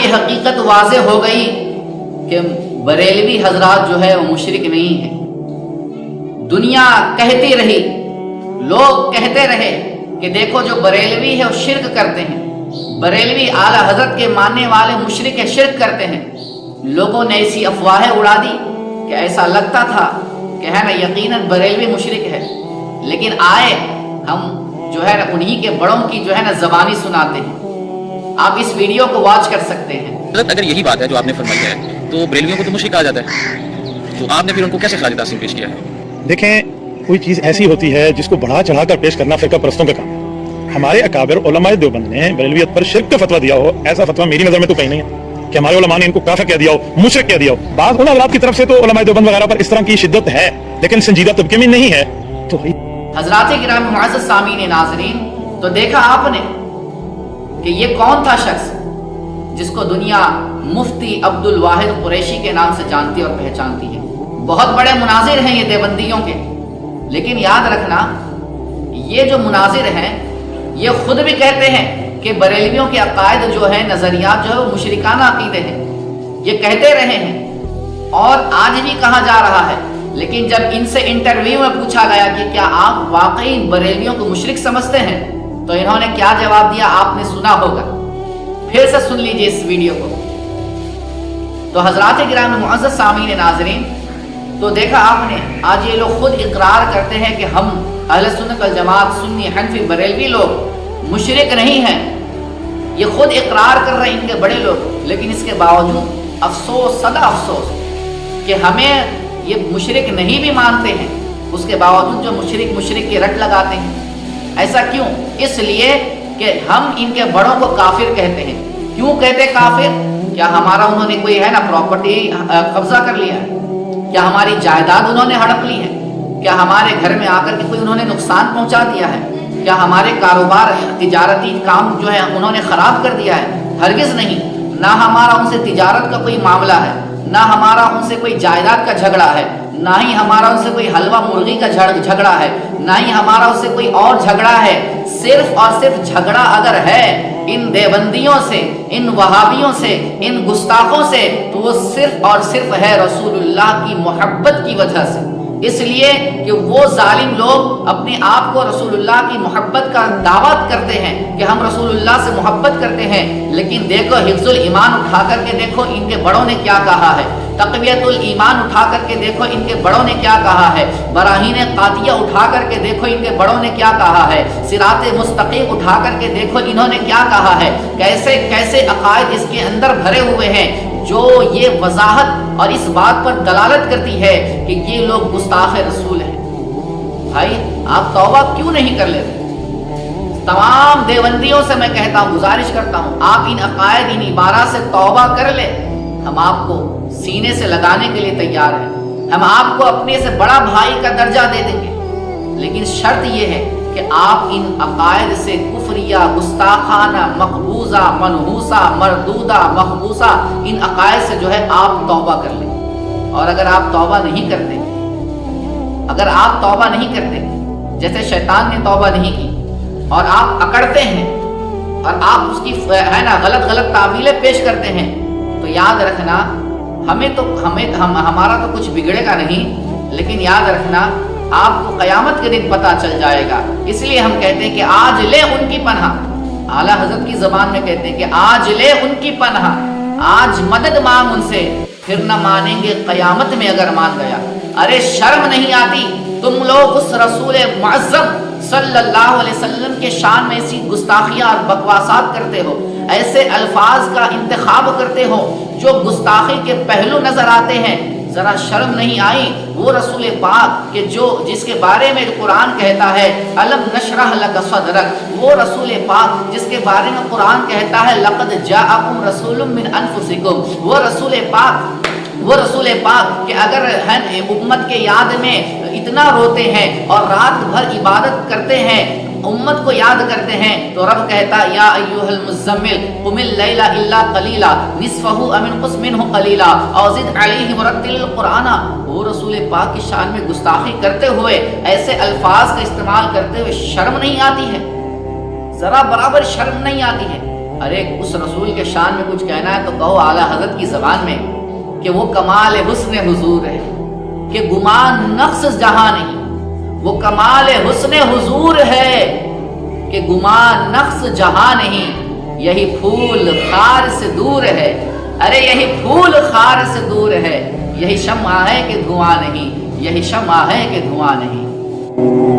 یہ حقیقت واضح ہو گئی کہ بریلوی حضرات جو ہے وہ مشرک نہیں ہے۔ دنیا کہتی رہی، لوگ کہتے رہے کہ دیکھو جو بریلوی ہے وہ شرک کرتے ہیں، بریلوی اعلیٰ حضرت کے ماننے والے مشرک شرک کرتے ہیں۔ لوگوں نے ایسی افواہیں اڑا دی کہ ایسا لگتا تھا کہ ہے نا یقیناً بریلوی مشرک ہے، لیکن آئے ہم جو ہے نا انہی کے بڑوں کی جو ہے نا زبانی سناتے ہیں۔ آپ اس ویڈیو کو واچ کر سکتے ہیں۔ اگر یہی بات ہے جو آپ نے فرمائی ہے تو بریلویوں کو تو مشرک کہا جاتا ہے، تو آپ نے پھر ان کو کیسے خراج تحسین پیش کیا ہے؟ دیکھیں، کوئی چیز ایسی ہوتی ہے جس کو بڑھا چڑھا کر پیش کرنا فرقہ پرستوں کا کام ہے۔ ہمارے اکابر علماء دیوبند نے بریلویت پر شرک کا فتویٰ دیا ہو، ایسا فتویٰ میری نظر میں تو کہیں نہیں ہے کہ ہمارے علماء نے ان کو کافر کہہ دیا ہو، مشرک کہہ دیا ہو۔ بعض ان حضرات کی طرف سے تو علماء دیوبند وغیرہ پر اس طرح کی شدت ہے، لیکن سنجیدہ طبقے میں نہیں ہے۔ تو حضرات کرام معزز سامعین ناظرین، تو دیکھا آپ نے کہ یہ کون تھا شخص جس کو دنیا مفتی عبد الواحد قریشی کے نام سے جانتی اور پہچانتی ہے۔ بہت بڑے مناظر ہیں یہ دیوبندیوں کے، لیکن یاد رکھنا یہ جو مناظر ہیں یہ خود بھی کہتے ہیں کہ بریلویوں کے عقائد جو ہے، نظریات جو ہے وہ مشرکانہ عقیدے ہیں، یہ کہتے رہے ہیں اور آج بھی کہا جا رہا ہے۔ لیکن جب ان سے انٹرویو میں پوچھا گیا کہ کیا آپ واقعی بریلویوں کو مشرک سمجھتے ہیں، تو انہوں نے کیا جواب دیا آپ نے سنا ہوگا، پھر سے سن لیجئے اس ویڈیو کو۔ تو حضرات کرام معزز سامعین ناظرین، تو دیکھا آپ نے آج یہ لوگ خود اقرار کرتے ہیں کہ ہم اہل سنت والجماعت سنی حنفی بریلوی لوگ مشرک نہیں ہیں، یہ خود اقرار کر رہے ہیں ان کے بڑے لوگ، لیکن اس کے باوجود افسوس صدا افسوس کہ ہمیں یہ مشرک نہیں بھی مانتے ہیں، اس کے باوجود جو مشرک کی رٹ لگاتے ہیں۔ ایسا کیوں؟ اس لیے کہ ہم ان کے بڑوں کو کافر کہتے ہیں۔ کیوں کہتے کافر؟ کیا ہمارا انہوں نے کوئی ہے نا پراپرٹی قبضہ کر لیا ہے؟ کیا ہماری جائیداد انہوں نے ہڑپ لی ہے؟ کیا ہمارے گھر میں آ کر کے کوئی انہوں نے نقصان پہنچا دیا ہے؟ کیا ہمارے کاروبار تجارتی کام جو ہے انہوں نے خراب کر دیا ہے؟ ہرگز نہیں۔ نہ ہمارا ان سے تجارت کا کوئی معاملہ ہے، نہ ہمارا ان سے کوئی جائیداد کا جھگڑا ہے، نہ ہی ہمارا ان سے کوئی حلوہ مرغی کا جھگڑا ہے، نہ ہی ہمارا ان سے کوئی اور جھگڑا ہے۔ صرف اور صرف جھگڑا اگر ہے ان دیوبندیوں سے، ان وہابیوں سے، ان گستاخوں سے، تو وہ صرف اور صرف ہے رسول اللہ کی محبت کی وجہ سے۔ اس لیے کہ وہ ظالم لوگ اپنے آپ کو رسول اللہ کی محبت کا دعویٰ کرتے ہیں کہ ہم رسول اللہ سے محبت کرتے ہیں، لیکن دیکھو حفظ الایمان اٹھا کر کے دیکھو ان کے بڑوں نے کیا کہا ہے، تقویت الایمان اٹھا کر کے دیکھو ان کے بڑوں نے کیا کہا ہے، براہین قاطعہ اٹھا کر کے دیکھو ان کے بڑوں نے کیا کہا ہے، صراط مستقیم اٹھا کر کے دیکھو انہوں نے کیا کہا ہے۔ کیسے کیسے عقائد اس کے اندر بھرے ہوئے ہیں جو یہ وضاحت اور اس بات پر دلالت کرتی ہے کہ یہ لوگ گستاخ رسول ہیں۔ بھائی آپ توبہ کیوں نہیں کر لیتے؟ تمام دیوبندیوں سے میں کہتا ہوں، گزارش کرتا ہوں، آپ ان عقائد ان عبارات سے توبہ کر لیں، ہم آپ کو سینے سے لگانے کے لیے تیار ہیں، ہم آپ کو اپنے سے بڑا بھائی کا درجہ دے دیں گے، لیکن شرط یہ ہے کہ آپ ان عقائد سے کفریہ، گستاخانہ، مقبوضہ، منحوسہ، مردودہ، مخبوصہ ان عقائد سے جو ہے آپ توبہ کر لیں۔ اور اگر آپ توبہ نہیں کرتے، اگر آپ توبہ نہیں کرتے، جیسے شیطان نے توبہ نہیں کی اور آپ اکڑتے ہیں اور آپ اس کی ہے نا غلط تعویلیں پیش کرتے ہیں، تو یاد رکھنا ہمارا تو کچھ بگڑے گا نہیں، لیکن یاد رکھنا آپ کو قیامت کے دن پتہ چل جائے گا۔ اس لیے ہم کہتے ہیں کہ آج لے ان کی پناہ، اعلیٰ حضرت کی زبان میں کہتے ہیں کہ آج لے ان کی پناہ، آج مدد مانگ ان سے، پھر نہ مانیں گے قیامت میں اگر مان گیا۔ ارے شرم نہیں آتی؟ تم لوگ اس رسول معظم صلی اللہ علیہ وسلم کے شان میں ایسی گستاخیاں اور بکواسات کرتے ہو، ایسے الفاظ کا انتخاب کرتے ہو جو گستاخی کے پہلو نظر آتے ہیں۔ ذرا شرم نہیں آئی؟ وہ رسول پاک کہ جس کے بارے میں قرآن کہتا ہے الم نشرح لک صدرک، وہ رسول پاک جس کے بارے میں قرآن کہتا ہے لقد جاءکم رسول من انفسکم، وہ رسول پاک کہ اگر امت کے یاد میں اتنا روتے ہیں اور رات بھر عبادت کرتے ہیں، امت کو یاد کرتے ہیں، تو رب کہتا یا ایھا المزمل قم اللیل الا قلیلا نصفہ او انقص منہ قلیلا او زد علیہ ورتل القرآن۔ وہ رسول پاک کی شان میں گستاخی کرتے ہوئے، ایسے الفاظ کا استعمال کرتے ہوئے شرم نہیں آتی ہے؟ ذرا برابر شرم نہیں آتی ہے؟ ارے اس رسول کے شان میں کچھ کہنا ہے تو کہو اعلیٰ حضرت کی زبان میں کہ وہ کمال حسن حضور ہے، کہ گمان نقص جہاں نہیں، وہ کمال حسن حضور ہے کہ گمان نقص جہاں نہیں، یہی پھول خار سے دور ہے، ارے یہی پھول خار سے دور ہے، یہی شمع ہے کہ دھواں نہیں، یہی شمع ہے کہ دھواں نہیں۔